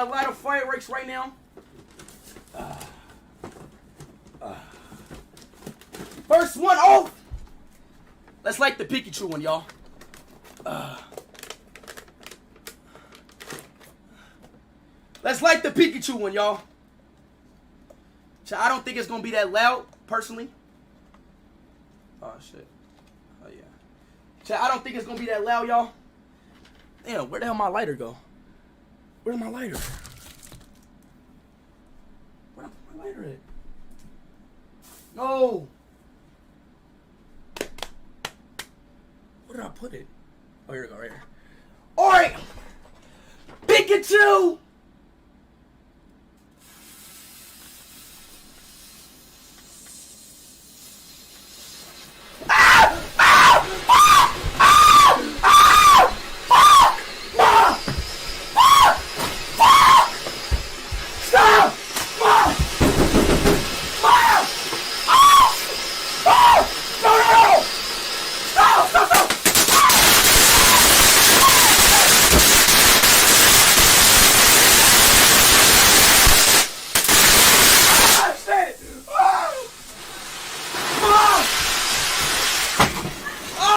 A lot of fireworks right now. First one off. Let's light the Pikachu one, y'all. Let's light the Pikachu one, y'all. I don't think it's gonna be that loud, personally. Oh shit. Oh yeah. I don't think it's gonna be that loud, y'all. Damn, where the hell my lighter go? Where's my lighter? Where my lighter at? No. Where did I put it? Oh, here we go, right here. All right. Pikachu.